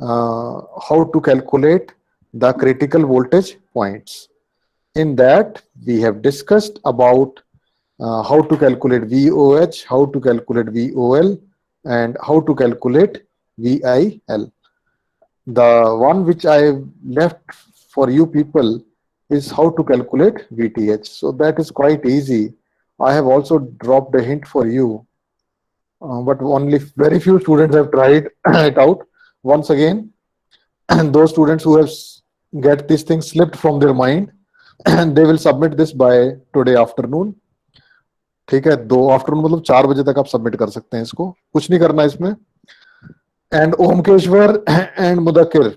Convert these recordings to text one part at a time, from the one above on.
how to calculate the critical voltage points. In that, we have discussed about how to calculate VOH, how to calculate VOL, and how to calculate VIL. The one which I left for you people is how to calculate VTH. So that is quite easy. I have also dropped a hint for you, but only very few students have tried it out. Once again, and those students who have get this thing slipped from their mind, and they will submit this by today afternoon. ठीक है, 2 afternoon मतलब 4 बजे तक आप submit कर सकते हैं इसको, कुछ नहीं करना इसमें. And Omkeshwar and Mudakir,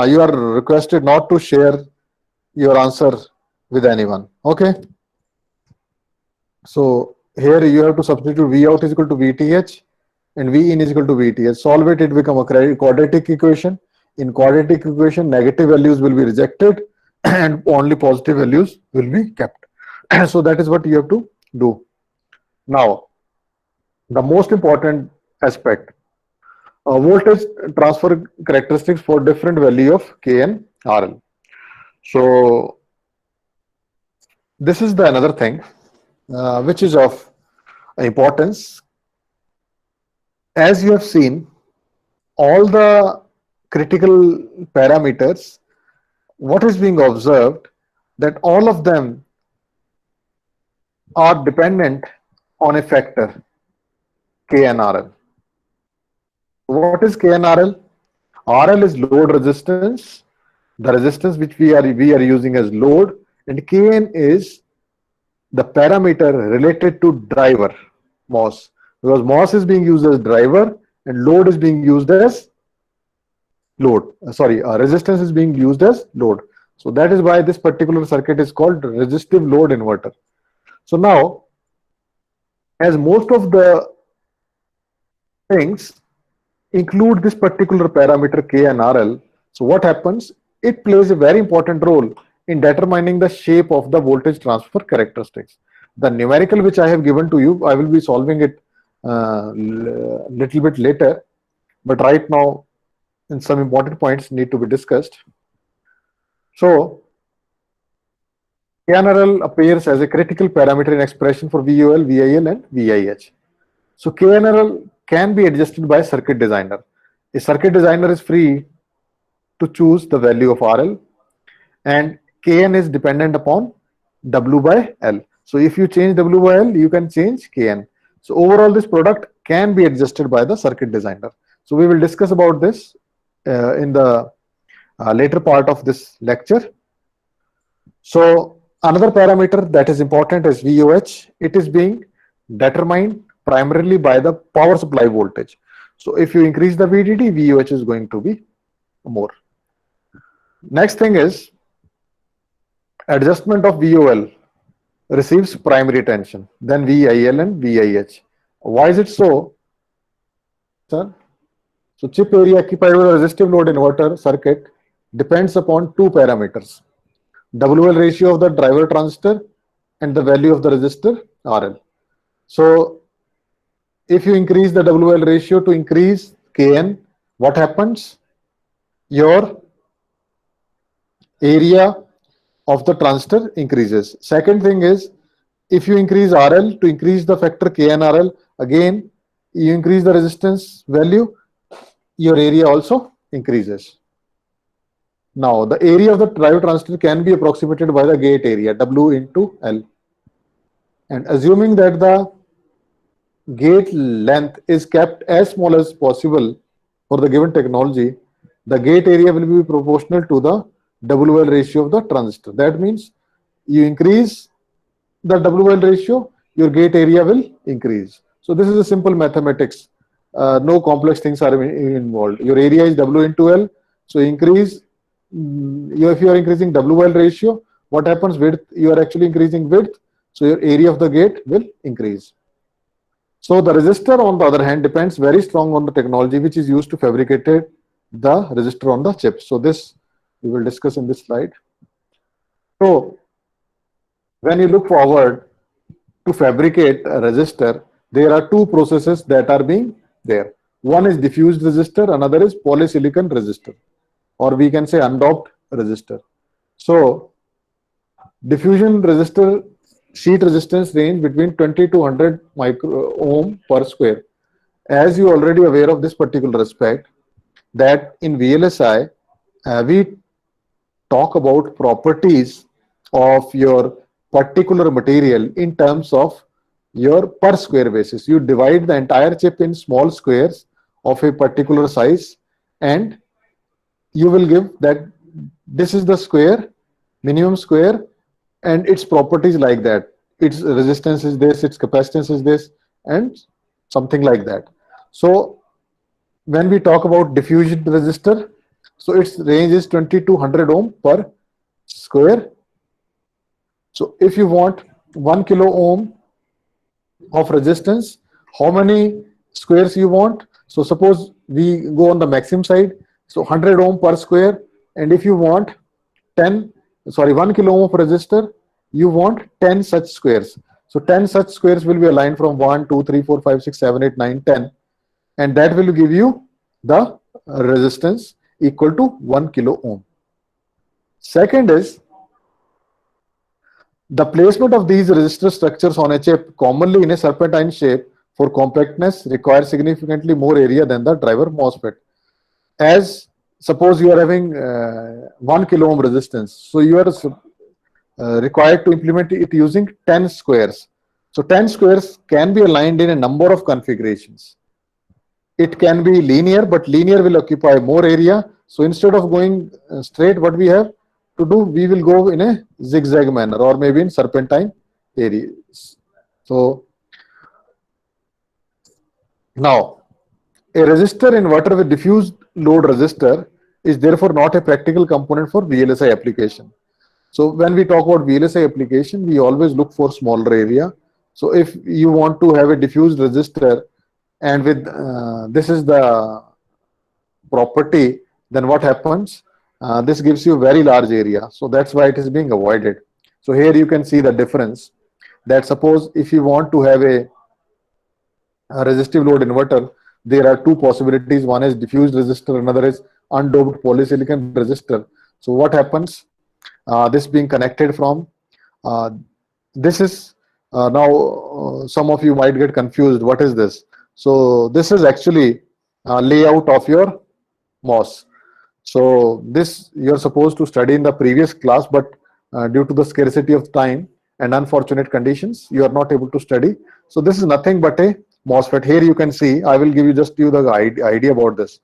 you are requested not to share your answer with anyone. Okay. So here you have to substitute V out is equal to VTH and V in is equal to VTH. Solve it, it become a quadratic equation. In quadratic equation, negative values will be rejected and only positive values will be kept. So that is what you have to do. Now, the most important aspect, voltage transfer characteristics for different value of K and RL. So this is the another thing which is of importance. As you have seen, all the critical parameters, what is being observed, that all of them are dependent on a factor K and RL. What is K and RL? RL is load resistance, the resistance which we are using as load, and Kn is the parameter related to driver MOS, because MOS is being used as driver and load is being used as load. Resistance is being used as load. So that is why this particular circuit is called resistive load inverter. So now, as most of the things include this particular parameter K and RL, so what happens? It plays a very important role in determining the shape of the voltage transfer characteristics. The numerical which I have given to you, I will be solving it little bit later, but right now some important points need to be discussed. So K and RL appears as a critical parameter in expression for VOL, VIL and VIH. So K and RL can be adjusted by circuit designer. A circuit designer is free to choose the value of RL, and Kn is dependent upon W by L. So if you change W by L, you can change Kn. So overall, this product can be adjusted by the circuit designer. So we will discuss about this in the later part of this lecture. So another parameter that is important is VOH. It is being determined primarily by the power supply voltage. So if you increase the VDD, VOH is going to be more. Next thing is adjustment of VOL receives primary tension, then VIL and VIH. Why is it so, sir? So chip area occupied by a resistive load inverter circuit depends upon two parameters: WL ratio of the driver transistor and the value of the resistor RL. So if you increase the WL ratio to increase Kn, what happens? Your area of the transistor increases. Second thing is, if you increase RL to increase the factor KNRL, again you increase the resistance value, your area also increases. Now the area of the driver transistor can be approximated by the gate area, W into L, and assuming that the gate length is kept as small as possible for the given technology, the gate area will be proportional to the WL ratio of the transistor. That means you increase the WL ratio, your gate area will increase. So this is a simple mathematics. No complex things are involved. Your area is W into L. So increase, if you are increasing WL ratio, what happens? Width, you are actually increasing width. So your area of the gate will increase. So the resistor, on the other hand, depends very strong on the technology which is used to fabricate the resistor on the chip. So this we will discuss in this slide. So when you look forward to fabricate a resistor, there are two processes that are being there. One is diffused resistor, another is polysilicon resistor, or we can say undoped resistor. So diffusion resistor sheet resistance range between 20 to 100 micro ohm per square. As you already aware of this particular aspect, that in VLSI we talk about properties of your particular material in terms of your per square basis. You divide the entire chip in small squares of a particular size, and you will give that this is the square, minimum square, and its properties like that. Its resistance is this, its capacitance is this, and something like that. So when we talk about diffusion resistor, so its range is 20 to 100 ohm per square. So if you want 1 kilo ohm of resistance, how many squares you want? So suppose we go on the maximum side, so 100 ohm per square, and if you want 10, sorry, 1 kilo ohm of resistor, you want 10 such squares. So 10 such squares will be aligned from 1, 2, 3, 4, 5, 6, 7, 8, 9, 10, and that will give you the resistance equal to 1 kilo ohm. Second is the placement of these resistor structures on a chip, commonly in a serpentine shape, for compactness requires significantly more area than the driver MOSFET. As suppose you are having 1 kilo ohm resistance, so you are required to implement it using 10 squares. So 10 squares can be aligned in a number of configurations. It can be linear, but linear will occupy more area. So instead of going straight, what we have to do, we will go in a zigzag manner, or maybe in serpentine areas. So now, a resistor inverter with diffused load resistor is therefore not a practical component for VLSI application. So when we talk about VLSI application, we always look for smaller area. So if you want to have a diffused resistor, and with this is the property, then what happens? This gives you a very large area. So that's why it is being avoided. So here you can see the difference, that suppose if you want to have a resistive load inverter, there are two possibilities. One is diffused resistor, another is undoped polysilicon resistor. So what happens? This being connected from this is now some of you might get confused. What is this? So this is actually layout of your MOS. So this you're supposed to study in the previous class, but due to the scarcity of time and unfortunate conditions, you are not able to study. So this is nothing but a MOSFET. Here you can see, I will give you just the idea about this.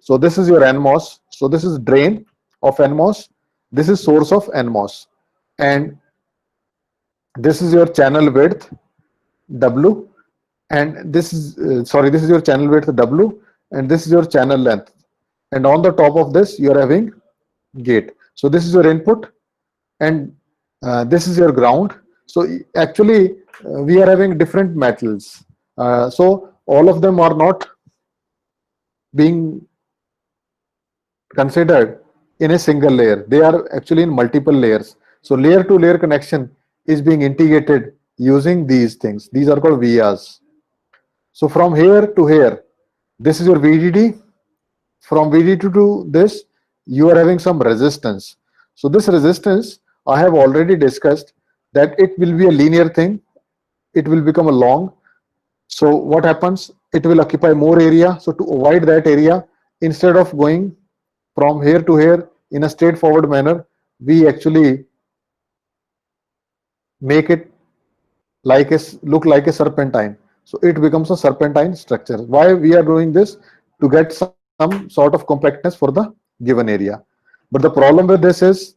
So this is your NMOS. So this is drain of NMOS. This is source of NMOS. And this is your channel width W. And this is, sorry, this is your channel width W. And this is your channel length. And on the top of this, you are having gate. So this is your input, and this is your ground. So actually, we are having different metals. So all of them are not being considered in a single layer. They are actually in multiple layers. So layer to layer connection is being integrated using these things. These are called vias. So from here to here, this is your VDD. From VDD to this, you are having some resistance. So this resistance, I have already discussed that it will be a linear thing. It will become a long. So what happens? It will occupy more area. So to avoid that area, instead of going from here to here in a straightforward manner, we actually make it like a look like a serpentine. So it becomes a serpentine structure. Why we are doing this? To get some sort of compactness for the given area. But the problem with this is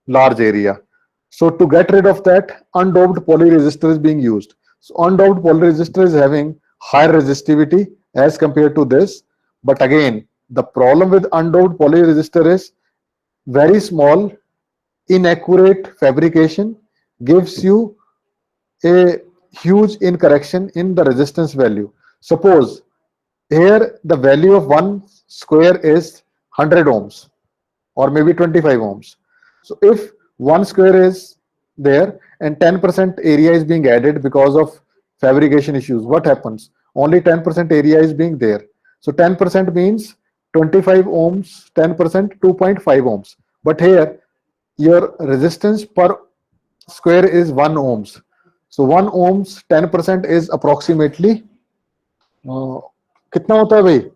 large area. So to get rid of that, undoped polyresistor is being used. So undoped polyresistor is having higher resistivity as compared to this. But again, the problem with undoped polyresistor is very small, inaccurate fabrication gives you a huge incorrection in the resistance value. Suppose here the value of one square is 100 ohms or maybe 25 ohms. So if one square is there and 10% area is being added because of fabrication issues, what happens? Only 10% area is being there. So 10% means 25 ohms, 10% 2.5 ohms. But here your resistance per square is 1 ohms. So 1 ohms 10% is approximately कितना होता है भाई?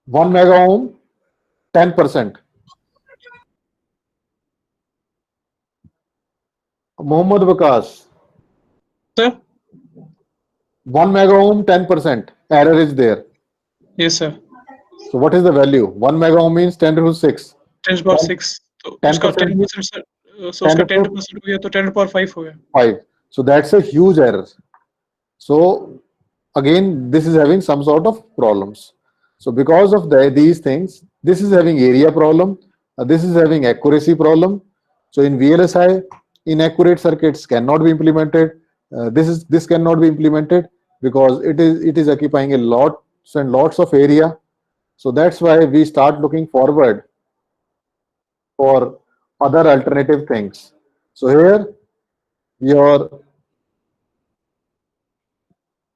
1 mega ohm 10%. Mohammad Vikas. Sir? 1 mega ohm 10% error is there. Yes, sir. So what is the value? 1 mega ohm means 10 to 6. 10 to power 6. तो उसका 10% 10% sir, so 10 उसका to 10% हो गया तो 10 to power 5 हो गया. 5. So that's a huge error. So again, this is having some sort of problems. So because of these things, this is having area problem, this is having accuracy problem. So in VLSI, inaccurate circuits cannot be implemented. This cannot be implemented because it is occupying a lots and lots of area. So that's why we start looking forward for other alternative things. So here your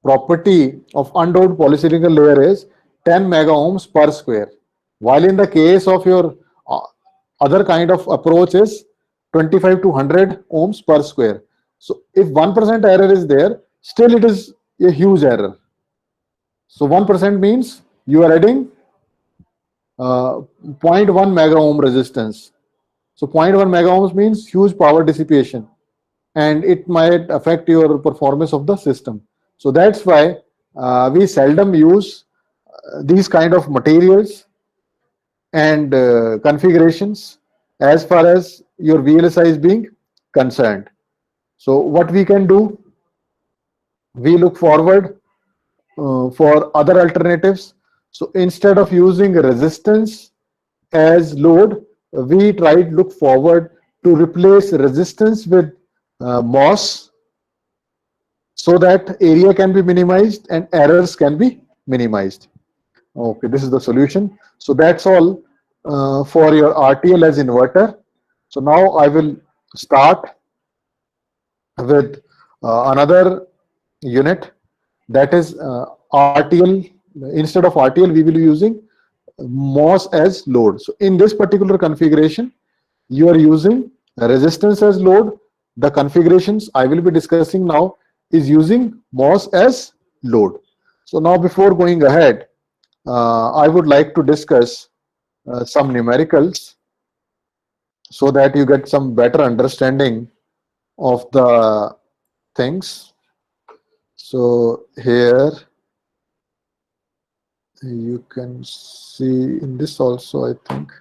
property of undoped polysilicon layer is 10 mega ohms per square, while in the case of your uh, other kind of approach is 25 to 100 ohms per square. So if 1% error is there, still it is a huge error. So 1% means you are adding zero point 0.1 mega ohm resistance. So 0.1 mega ohms means huge power dissipation, and it might affect your performance of the system. So that's why we seldom use these kind of materials and configurations as far as your VLSI is being concerned. So what we can do, we look forward for other alternatives. So instead of using resistance as load, we try to look forward to replace resistance with MOS, so that area can be minimized and errors can be minimized. Okay, this is the solution. So that's all for your RTL as inverter. So now I will start with another unit, that is RTL. Instead of RTL, we will be using MOS as load. So in this particular configuration, you are using resistance as load. The configurations I will be discussing now is using MOS as load. So now before going ahead, I would like to discuss some numericals so that you get some better understanding of the things. So here you can see in this also, I think.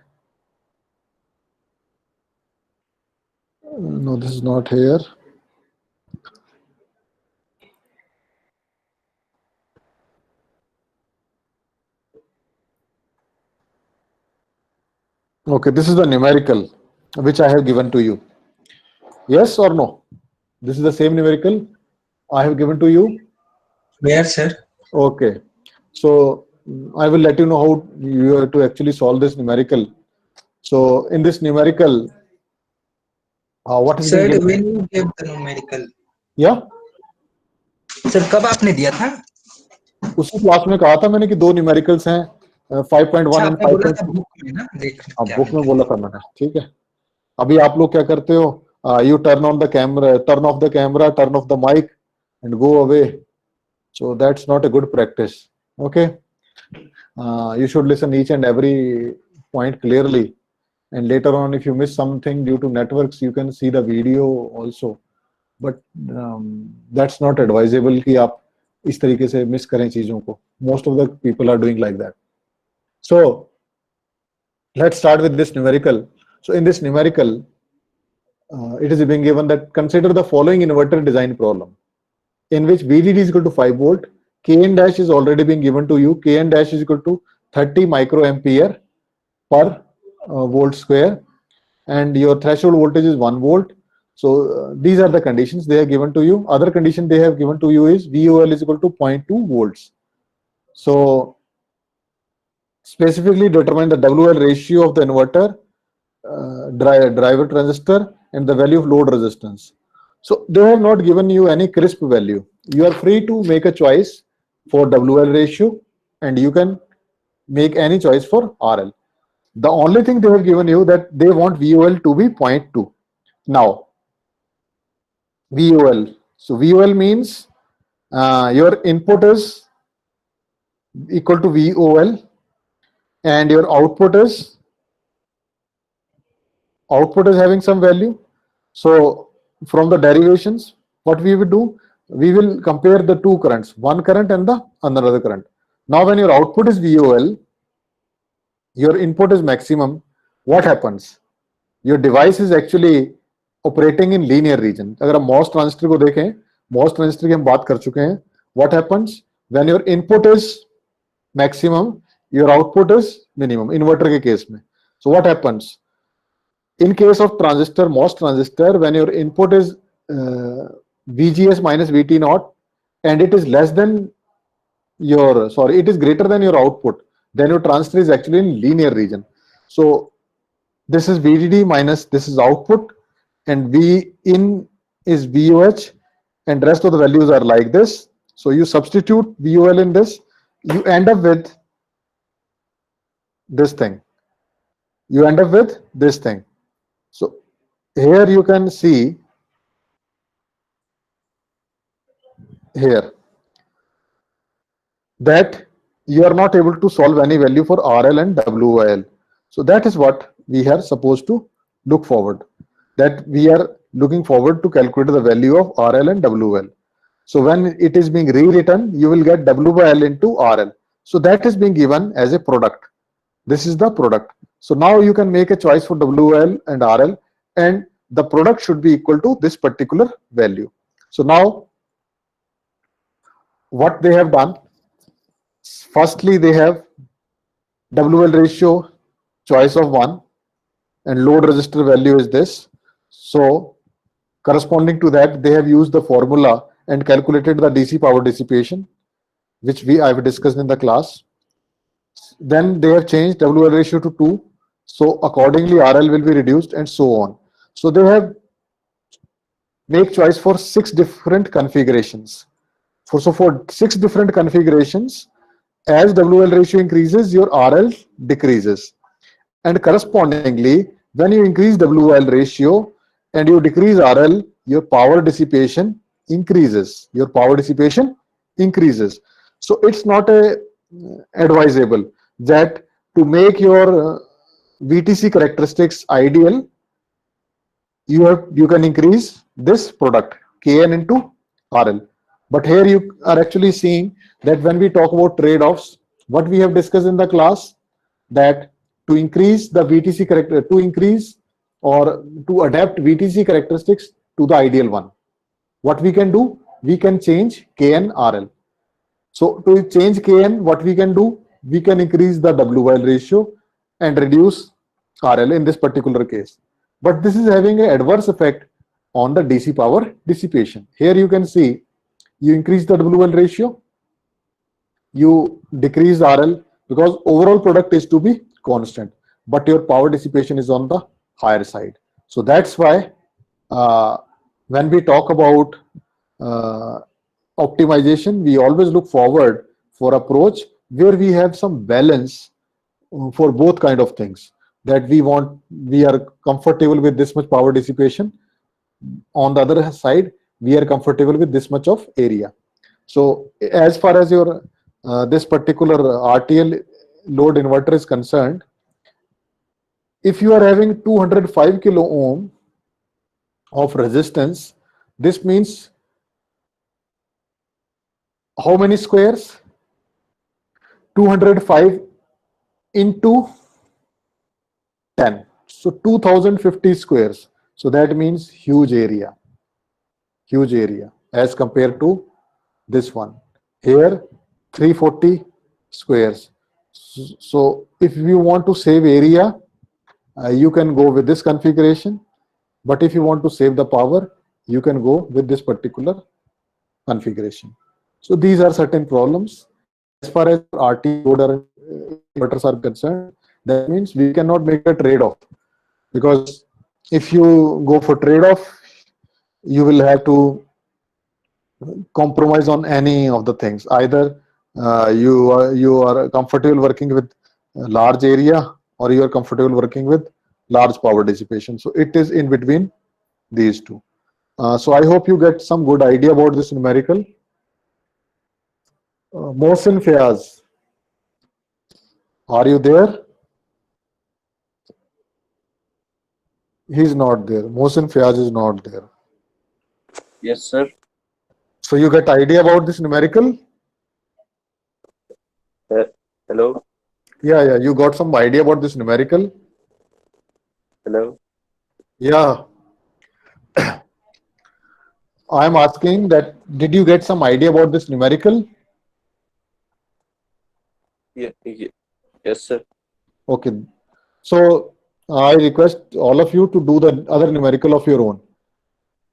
No, this is not here. Okay, this is the numerical which I have given to you. Yes or no? This is the same numerical I have given to you. Where, sir? Okay, so I will let you know how you have to actually solve this numerical. So in this numerical, what is Sir, being given? when you gave the numerical, Yeah, sir, कब आपने दिया था? उसी class में कहा था मैंने कि दो न्यूमेरिकल्स हैं 5.1 अच्छा, एंड आपने बोला था 5.2. बुक में ना, देख अब क्या बुक में लिखा बोला था मैंने, ठीक है. अभी आप लोग क्या करते हो, you turn on the camera, turn off the camera, turn off the mic and go away. So that's not a good practice. Okay, you should listen each and every point clearly, and later on if you miss something due to networks, you can see the video also. But that's not advisable कि आप इस तरीके से miss करें चीजों को. Most of the people are doing like that. So let's start with this numerical. So in this numerical, it is being given that consider the following inverter design problem, in which VDD is equal to 5 volt, Kn dash is already being given to you. Kn dash is equal to 30 microampere per volt square, and your threshold voltage is 1 volt. So these are the conditions they have given to you. Other condition they have given to you is VOL is equal to 0.2 volts. So specifically determine the WL ratio of the inverter, driver transistor, and the value of load resistance. So they have not given you any crisp value. You are free to make a choice for WL ratio, and you can make any choice for RL. The only thing they have given you that they want VOL to be 0.2. Now, VOL. So VOL means your input is equal to VOL and your output is having some value. So from the derivations, what we will do, we will compare the two currents, one current and the another current. Now when your output is VOL, your input is maximum, what happens? Your device is actually operating in linear region. अगर हम MOS transistor को देखें, MOS transistor की हम बात कर चुके हैं. What happens when your input is maximum, your output is minimum? Inverter के केस में. So what happens? In case of transistor, MOS transistor, when your input is VGS minus VT naught, and it is less than your, sorry, it is greater than your output, then your transistor is actually in linear region. So this is VDD minus this is output, and V in is VOH, and rest of the values are like this. So you substitute VOL in this, you end up with this thing. You end up with this thing. So here you can see here that you are not able to solve any value for RL and WL. So that is what we are supposed to look forward. That we are looking forward to calculate the value of RL and WL. So when it is being rewritten, you will get W by L into RL. So that is being given as a product. This is the product. So now you can make a choice for WL and RL, and the product should be equal to this particular value. So now what they have done, firstly they have WL ratio choice of 1 and load resistor value is this. So corresponding to that, they have used the formula and calculated the DC power dissipation, which I have discussed in the class. Then they have changed WL ratio to 2. So accordingly RL will be reduced and so on. So they have make choice for 6 different configurations. For 6 different configurations, as WL ratio increases, your RL decreases. And correspondingly, when you increase WL ratio and you decrease RL, your power dissipation increases. Your power dissipation increases. So it's not advisable that to make your VTC characteristics ideal, you can increase this product Kn into RL. But here you are actually seeing that when we talk about trade-offs, what we have discussed in the class, that to increase the VTC character, to increase or to adapt VTC characteristics to the ideal one, what we can do, we can change Kn RL. So to change Kn, what we can do, we can increase the WL ratio and reduce RL in this particular case. But this is having an adverse effect on the DC power dissipation. Here you can see you increase the WL ratio, you decrease RL, because overall product is to be constant, but your power dissipation is on the higher side. So that's why when we talk about optimization, we always look forward for approach where we have some balance for both kind of things, that we are comfortable with this much power dissipation. On the other side, we are comfortable with this much of area. So as far as your this particular RTL load inverter is concerned, if you are having 205 kilo ohm of resistance, this means how many squares? 205 into 10. So 2050 squares. So that means huge area as compared to this one. Here 340 squares. So if you want to save area, you can go with this configuration. But if you want to save the power, you can go with this particular configuration. So these are certain problems. As far as RT loader inverters are concerned, that means we cannot make a trade-off, because if you go for trade-off, you will have to compromise on any of the things. Either you are comfortable working with a large area, or you are comfortable working with large power dissipation. So it is in between these two. So I hope you get some good idea about this numerical. Mohsin Fayaz, are you there? He's not there. Mohsin Fayaz is not there. Yes, sir. So you get idea about this numerical? Hello. Yeah, you got some idea about this numerical? Hello. Yeah, I'm asking that did you get some idea about this numerical? Yes, sir. Okay. So I request all of you to do the other numerical of your own.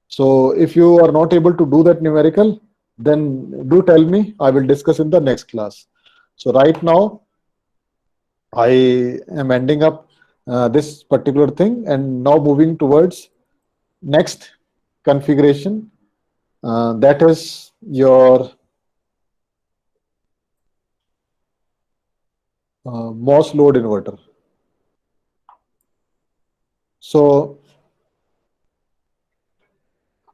So if you are not able to do that numerical, then do tell me. I will discuss in the next class. So right now, I am ending up this particular thing and now moving towards next configuration. That is your MOS load inverter. So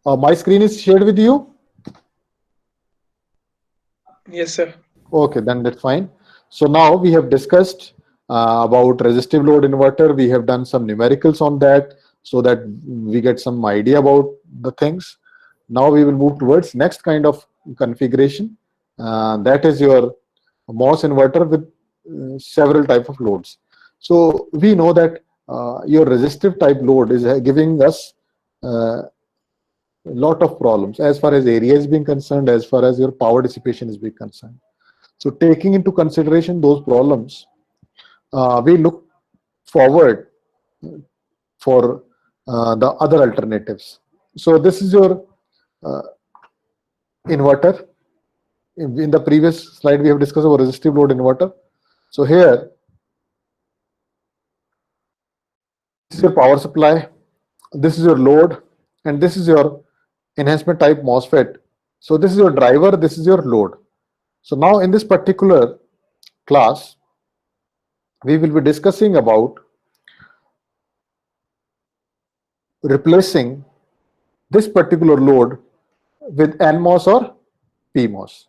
my screen is shared with you. Yes, sir. Okay, then that's fine. So now we have discussed about resistive load inverter. We have done some numericals on that so that we get some idea about the things. Now we will move towards next kind of configuration. That is your MOS inverter with several type of loads. So we know that your resistive type load is giving us a lot of problems as far as area is being concerned, as far as your power dissipation is being concerned. So taking into consideration those problems, we look forward for the other alternatives. So this is your inverter. In the previous slide, we have discussed about resistive load inverter. So here, this is your power supply, this is your load, and this is your enhancement type MOSFET. So this is your driver, this is your load. So now in this particular class, we will be discussing about replacing this particular load with NMOS or PMOS.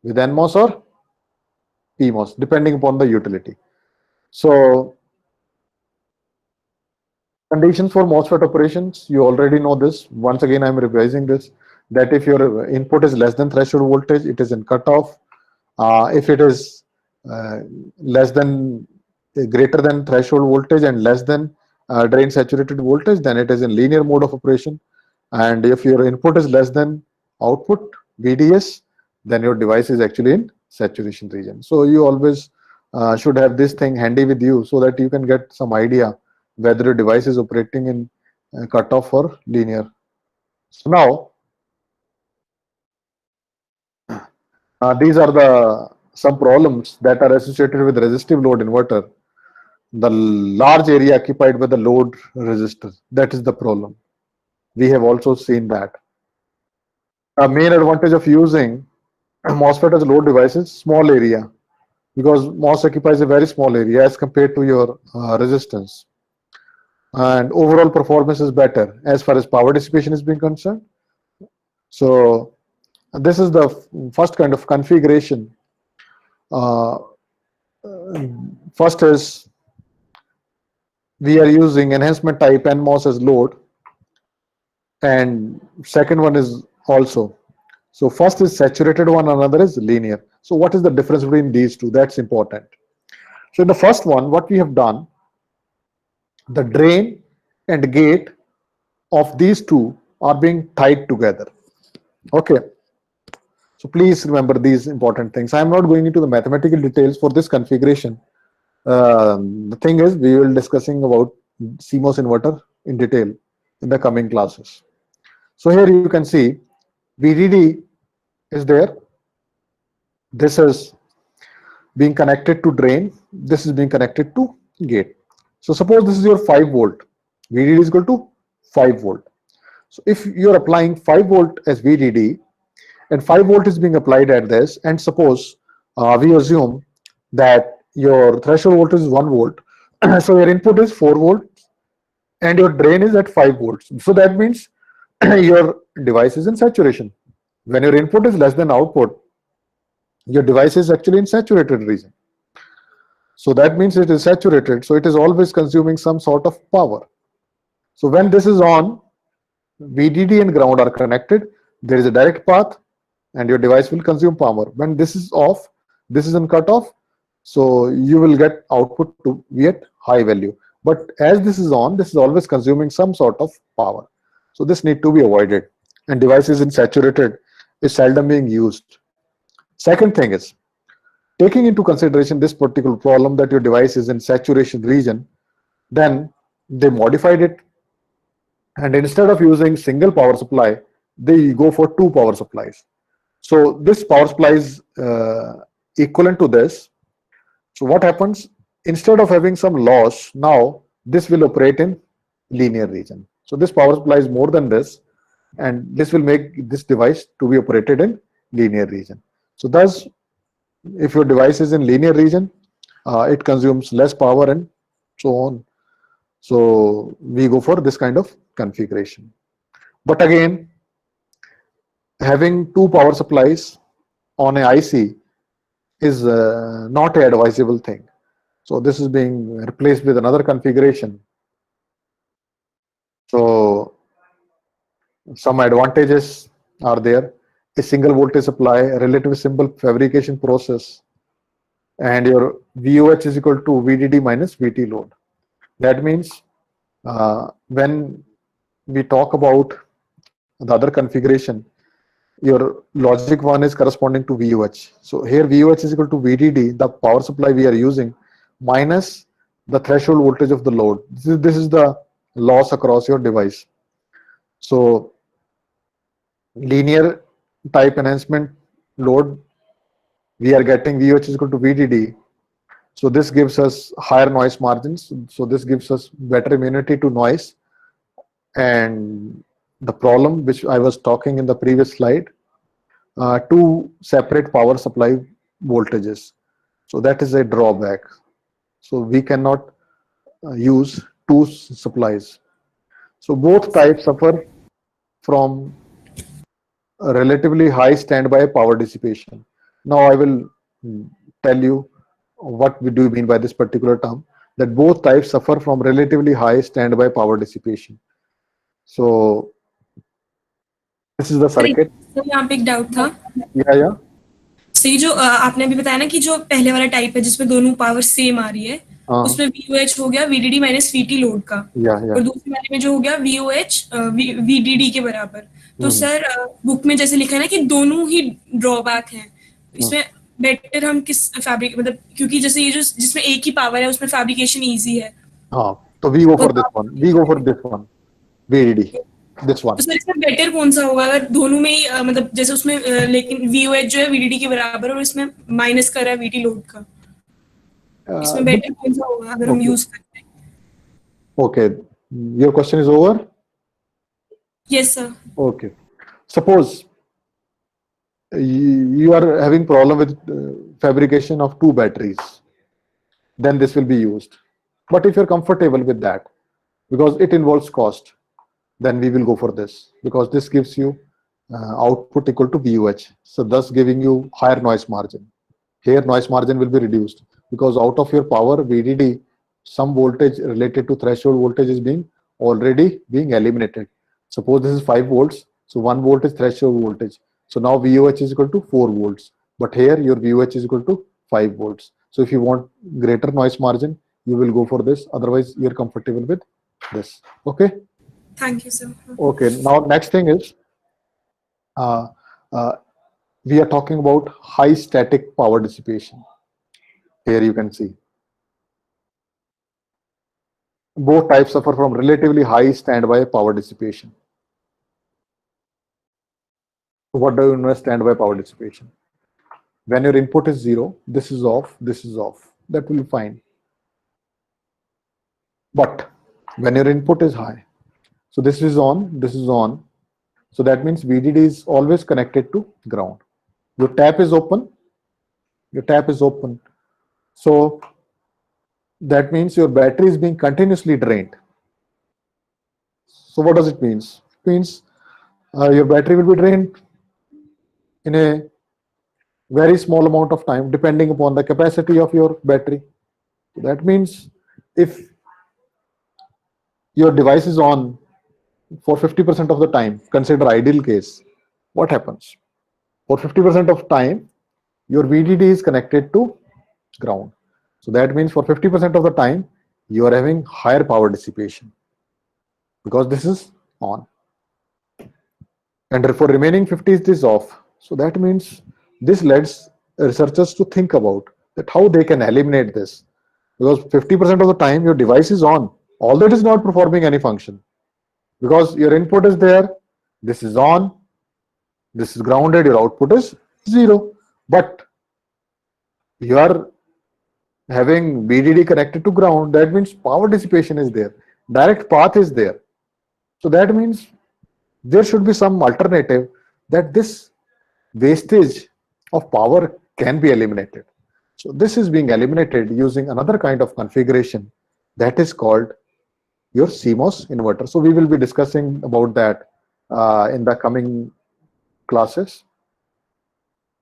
With NMOS or PMOS, depending upon the utility. So conditions for MOSFET operations, you already know this. Once again, I'm revising this, that if your input is less than threshold voltage, it is in cutoff. If it is less than greater than threshold voltage and less than drain saturated voltage, then it is in linear mode of operation. And if your input is less than output VDS, then your device is actually in saturation region. So you always should have this thing handy with you so that you can get some idea whether your device is operating in cutoff or linear. So now these are the some problems that are associated with resistive load inverter. The large area occupied by the load resistor, that is the problem. We have also seen that. A main advantage of using MOSFET as load devices, small area, because MOS occupies a very small area as compared to your resistance. And overall performance is better as far as power dissipation is being concerned. So this is the first kind of configuration. First is we are using enhancement type NMOS as load, and second one is also. So first is saturated one, another is linear. So what is the difference between these two? That's important. So in the first one, what we have done, the drain and gate of these two are being tied together. Okay. So please remember these important things. I am not going into the mathematical details for this configuration. The thing is, we will discussing about CMOS inverter in detail in the coming classes. So here you can see VDD is there. This is being connected to drain. This is being connected to gate. So suppose this is your 5 volt. VDD is equal to 5 volt. So if you are applying 5 volt as VDD and 5 volt is being applied at this, and suppose we assume that your threshold voltage is 1 volt, so your input is 4 volts and your drain is at 5 volts. So that means your device is in saturation. When your input is less than output, your device is actually in saturated region. So that means it is saturated, so it is always consuming some sort of power. So when this is on, VDD and ground are connected, there is a direct path and your device will consume power. When this is off, this is in cutoff, so you will get output to be at high value. But as this is on, this is always consuming some sort of power. So this need to be avoided, and devices in saturated is seldom being used. Second thing is, taking into consideration this particular problem that your device is in saturation region, then they modified it, and instead of using single power supply, they go for 2 power supplies. So this power supply is equivalent to this. So what happens, instead of having some loss, now this will operate in linear region. So this power supply is more than this, and this will make this device to be operated in linear region. So thus, if your device is in linear region, it consumes less power and so on. So we go for this kind of configuration. But again, having 2 power supplies on a IC is not an advisable thing. So this is being replaced with another configuration. So some advantages are there: a single voltage supply, a relatively simple fabrication process, and your VOH is equal to VDD minus VT load. That means when we talk about the other configuration, your logic 1 is corresponding to VOH. So here VOH is equal to VDD, the power supply we are using, minus the threshold voltage of the load. This is the loss across your device. So linear type enhancement load, we are getting VOH is equal to VDD. So this gives us higher noise margins. So this gives us better immunity to noise. And the problem which I was talking in the previous slide, 2 separate power supply voltages. So that is a drawback. So we cannot use 2 supplies. So both types suffer from a relatively high standby power dissipation. Now I will tell you what we do mean by this particular term, that both types suffer from relatively high standby power dissipation. So this is the circuit. तो यहाँ पे एक doubt था। Yeah. So ये जो आपने अभी बताया ना कि जो पहले वाला टाइप है जिसमें दोनों पावर सेम आ रही है, उसमें VOH हो गया VDD माइनस VT लोड का, और दूसरे वाले में जो हो गया VOH VDD के बराबर। तो सर बुक में जैसे लिखा है ना कि दोनों ही ड्रॉबैक हैं, इसमें बेटर हम किस फैब्रिक, मतलब क्योंकि जैसे ये जो जिसमें एक ही पावर है उसमें फैब्रिकेशन इजी है। हाँ, तो we go for this one. We go for this one. VDD. This one. तो सर इसमें बेटर कौन सा होगा अगर दोनों में ही मतलब जैसे उसमें लेकिन VOH जो है VDD के बराबर और इसमें माइनस कर रहा है VT लोड का, इसमें बेटर कौन सा होगा अगर हम यूज करते हैं? Okay, your question is over? Yes sir. Okay. Suppose you are having problem with fabrication of 2 batteries, then this will be used. But if you're comfortable with that, because it involves cost, then we will go for this, because this gives you output equal to VOH, so thus giving you higher noise margin. Here noise margin will be reduced because out of your power VDD, some voltage related to threshold voltage is already being eliminated. Suppose this is 5 volts, so 1 volt is threshold voltage. So now VOH is equal to 4 volts, but here your VOH is equal to 5 volts. So if you want greater noise margin, you will go for this. Otherwise, you're comfortable with this. Okay. Thank you, sir. Okay. Now next thing is we are talking about high static power dissipation. Here you can see both types suffer from relatively high standby power dissipation. What do you know as standby power dissipation? When your input is 0, this is off, this is off. That will be fine. But when your input is high, so this is on, this is on. So that means VDD is always connected to ground. Your tap is open, Your tap is open. So that means your battery is being continuously drained. So what does it mean? It means your battery will be drained in a very small amount of time depending upon the capacity of your battery. That means if your device is on for 50% of the time, consider ideal case, what happens? For 50% of time, your VDD is connected to ground. So that means for 50% of the time, you are having higher power dissipation because this is on. And for remaining 50, it is off. So that means this leads researchers to think about that how they can eliminate this. Because 50% of the time your device is on, although it is not performing any function. Because your input is there, this is on, this is grounded, your output is 0. But you are having VDD connected to ground, that means power dissipation is there, direct path is there. So that means there should be some alternative that this wastage of power can be eliminated. So this is being eliminated using another kind of configuration that is called your CMOS inverter. So we will be discussing about that in the coming classes.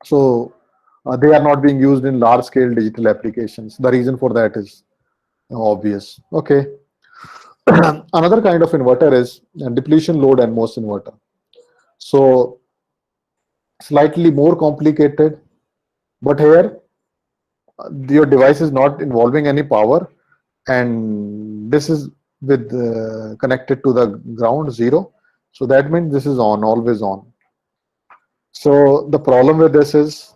So they are not being used in large scale digital applications. The reason for that is obvious. Okay. Another kind of inverter is depletion load NMOS inverter. So slightly more complicated, but here your device is not involving any power, and this is with connected to the ground 0. So that means this is on, always on. So the problem with this is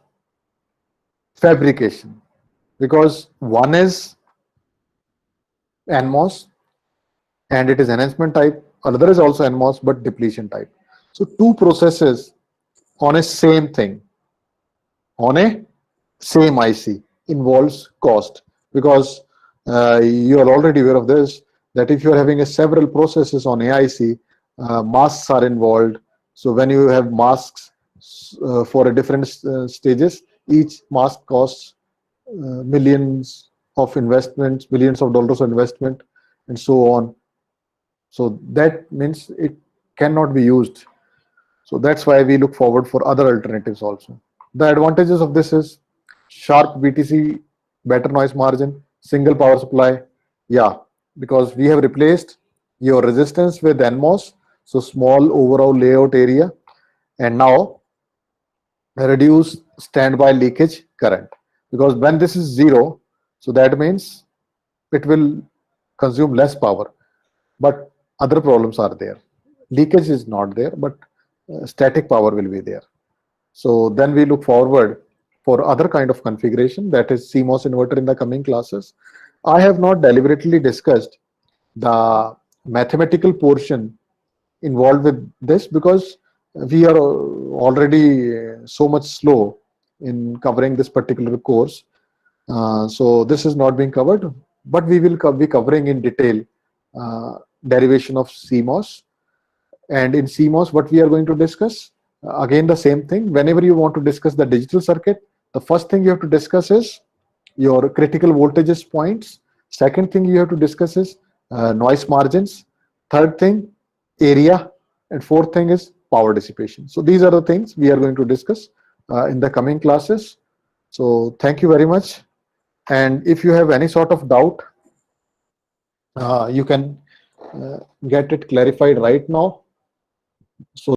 fabrication, because one is NMOS and it is enhancement type, another is also NMOS but depletion type. So two processes on a same thing, on a same IC, involves cost, because you are already aware of this, that if you are having several processes on AIC, masks are involved. So when you have masks for a different stages, each mask costs millions of investments, billions of dollars of investment, and so on. So that means it cannot be used. So that's why we look forward for other alternatives also. The advantages of this is sharp BTC, better noise margin, single power supply. Yeah, because we have replaced your resistance with NMOS, so small overall layout area, and now reduce standby leakage current. Because when this is 0, so that means it will consume less power, but other problems are there. Leakage is not there, but static power will be there. So then we look forward for other kind of configuration, that is CMOS inverter, in the coming classes. I have not deliberately discussed the mathematical portion involved with this because we are already so much slow in covering this particular course. So this is not being covered, but we will be covering in detail derivation of CMOS. And in CMOS, what we are going to discuss, again the same thing. Whenever you want to discuss the digital circuit, the first thing you have to discuss is your critical voltages points. Second thing you have to discuss is noise margins. Third thing, area. And fourth thing is power dissipation. So these are the things we are going to discuss in the coming classes. So thank you very much. And if you have any sort of doubt, you can get it clarified right now. So